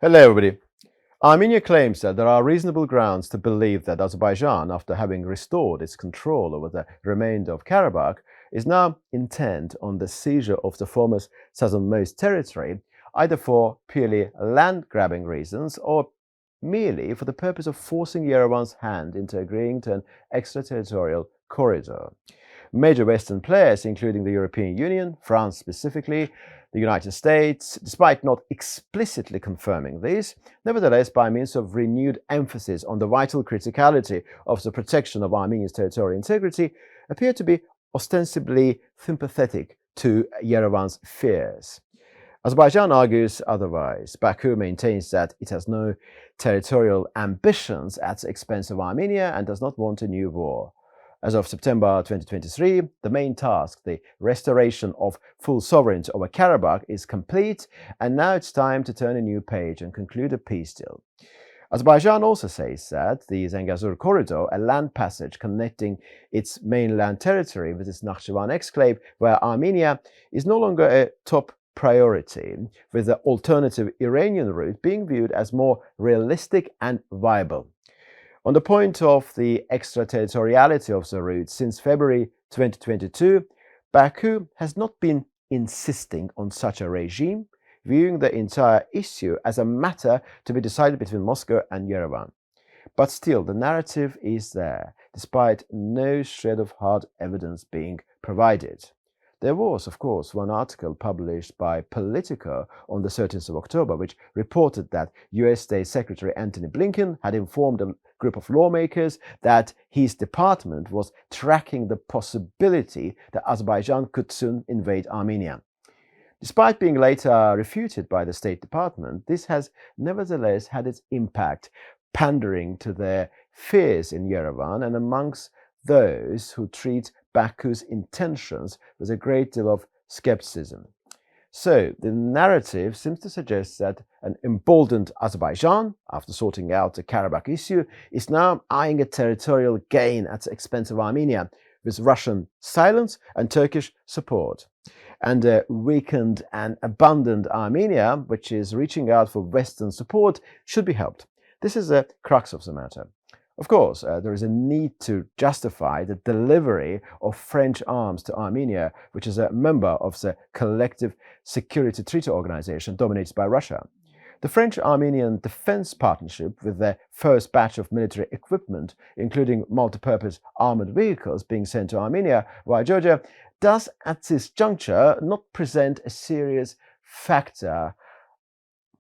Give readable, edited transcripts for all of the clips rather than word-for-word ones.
Hello everybody. Armenia claims that there are reasonable grounds to believe that Azerbaijan, after having restored its control over the remainder of Karabakh, is now intent on the seizure of the former southernmost territory, either for purely land-grabbing reasons or merely for the purpose of forcing Yerevan's hand into agreeing to an extraterritorial corridor. Major Western players, including the European Union, France specifically, the United States, despite not explicitly confirming this, nevertheless, by means of renewed emphasis on the vital criticality of the protection of Armenia's territorial integrity, appear to be ostensibly sympathetic to Yerevan's fears. Azerbaijan argues otherwise. Baku maintains that it has no territorial ambitions at the expense of Armenia and does not want a new war. As of September 2023, the main task, the restoration of full sovereignty over Karabakh, is complete, and now it's time to turn a new page and conclude a peace deal. Azerbaijan also says that the Zangezur corridor, a land passage connecting its mainland territory with its Nakhchivan exclave, where Armenia is no longer a top priority, with the alternative Iranian route being viewed as more realistic and viable. On the point of the extraterritoriality of the route, since February 2022, Baku has not been insisting on such a regime, viewing the entire issue as a matter to be decided between Moscow and Yerevan. But still, the narrative is there, despite no shred of hard evidence being provided. There was, of course, one article published by Politico on the 13th of October, which reported that US State Secretary Antony Blinken had informed a group of lawmakers that his department was tracking the possibility that Azerbaijan could soon invade Armenia. Despite being later refuted by the State Department, this has nevertheless had its impact, pandering to their fears in Yerevan and amongst those who treat Baku's intentions with a great deal of skepticism. So, the narrative seems to suggest that an emboldened Azerbaijan, after sorting out the Karabakh issue, is now eyeing a territorial gain at the expense of Armenia, with Russian silence and Turkish support. And a weakened and abandoned Armenia, which is reaching out for Western support, should be helped. This is the crux of the matter. Of course, there is a need to justify the delivery of French arms to Armenia, which is a member of the Collective Security Treaty Organization dominated by Russia. The French-Armenian Defense Partnership, with their first batch of military equipment, including multi-purpose armored vehicles being sent to Armenia via Georgia, does at this juncture not present a serious factor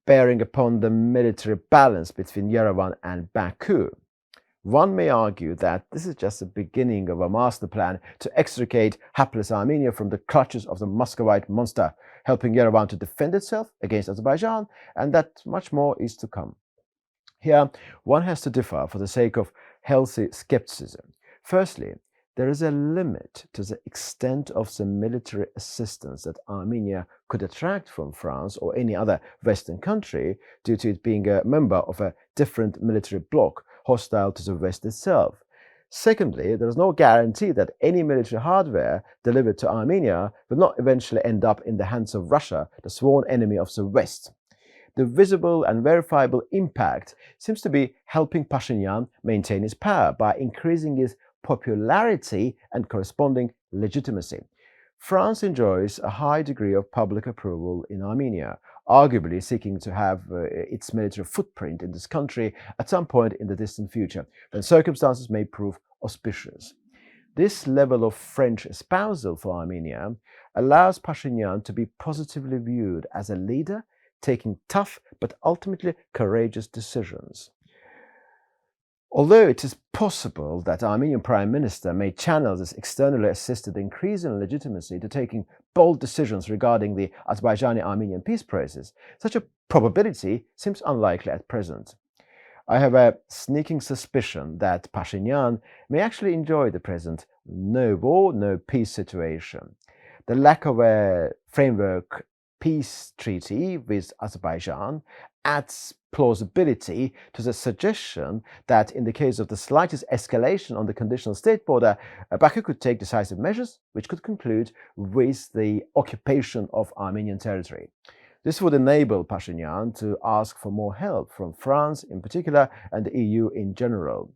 bearing upon the military balance between Yerevan and Baku. One may argue that this is just the beginning of a master plan to extricate Hapless Armenia from the clutches of the Muscovite monster, helping Yerevan to defend itself against Azerbaijan, and that much more is to come. Here, one has to differ for the sake of healthy skepticism. Firstly, there is a limit to the extent of the military assistance that Armenia could attract from France or any other Western country due to it being a member of a different military bloc hostile to the West itself. Secondly, there is no guarantee that any military hardware delivered to Armenia will not eventually end up in the hands of Russia, the sworn enemy of the West. The visible and verifiable impact seems to be helping Pashinyan maintain his power by increasing his popularity and corresponding legitimacy. France enjoys a high degree of public approval in Armenia, arguably seeking to have its military footprint in this country at some point in the distant future, when circumstances may prove auspicious. This level of French espousal for Armenia allows Pashinyan to be positively viewed as a leader, taking tough but ultimately courageous decisions. Although it is possible that the Armenian Prime Minister may channel this externally assisted increase in legitimacy to taking bold decisions regarding the Azerbaijani-Armenian peace process, such a probability seems unlikely at present. I have a sneaking suspicion that Pashinyan may actually enjoy the present no war, no peace situation. The lack of a framework peace treaty with Azerbaijan adds plausibility to the suggestion that in the case of the slightest escalation on the conditional state border, Baku could take decisive measures which could conclude with the occupation of Armenian territory. This would enable Pashinyan to ask for more help from France in particular and the EU in general.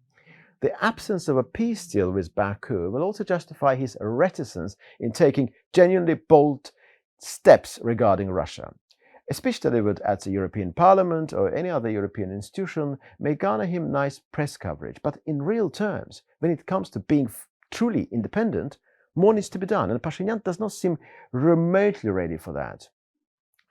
The absence of a peace deal with Baku will also justify his reticence in taking genuinely bold steps regarding Russia. A speech delivered at the European Parliament or any other European institution may garner him nice press coverage, but in real terms, when it comes to being truly independent, more needs to be done, and Pashinyan does not seem remotely ready for that.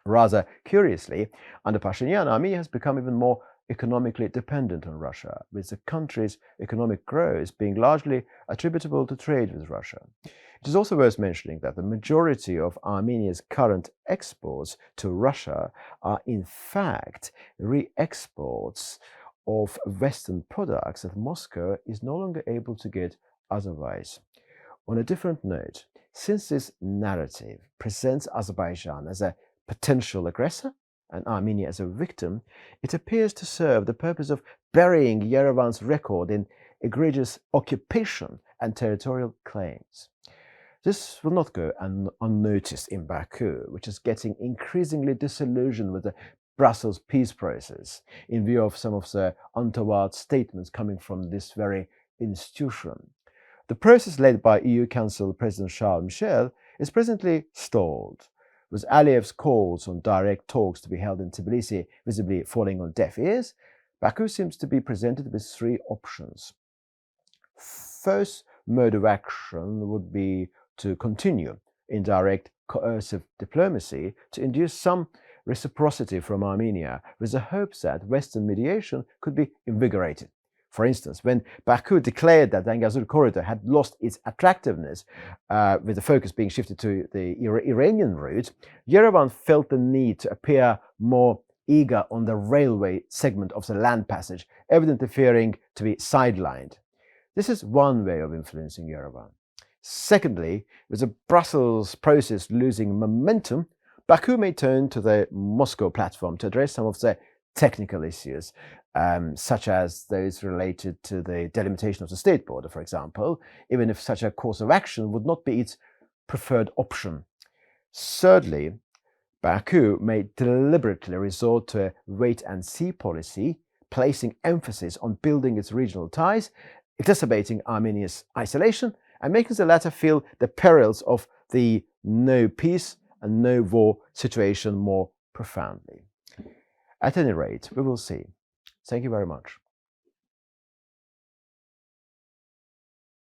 Rather curiously, under Pashinyan, Armenia has become even more economically dependent on Russia, with the country's economic growth being largely attributable to trade with Russia. It is also worth mentioning that the majority of Armenia's current exports to Russia are in fact re-exports of Western products that Moscow is no longer able to get otherwise. On a different note, since this narrative presents Azerbaijan as a potential aggressor and Armenia as a victim, it appears to serve the purpose of burying Yerevan's record in egregious occupation and territorial claims. This will not go unnoticed in Baku, which is getting increasingly disillusioned with the Brussels peace process in view of some of the untoward statements coming from this very institution. The process led by EU Council President Charles Michel is presently stalled, with Aliyev's calls on direct talks to be held in Tbilisi visibly falling on deaf ears. Baku seems to be presented with three options. First mode of action would be to continue indirect coercive diplomacy to induce some reciprocity from Armenia, with the hopes that Western mediation could be invigorated. For instance, when Baku declared that the Angazur corridor had lost its attractiveness, with the focus being shifted to the Iranian route, Yerevan felt the need to appear more eager on the railway segment of the land passage, evidently fearing to be sidelined. This is one way of influencing Yerevan. Secondly, with the Brussels process losing momentum, Baku may turn to the Moscow platform to address some of the technical issues, such as those related to the delimitation of the state border, for example, even if such a course of action would not be its preferred option. Thirdly, Baku may deliberately resort to a wait-and-see policy, placing emphasis on building its regional ties, exacerbating Armenia's isolation, and making the latter feel the perils of the no peace and no war situation more profoundly. At any rate, we will see. Thank you very much.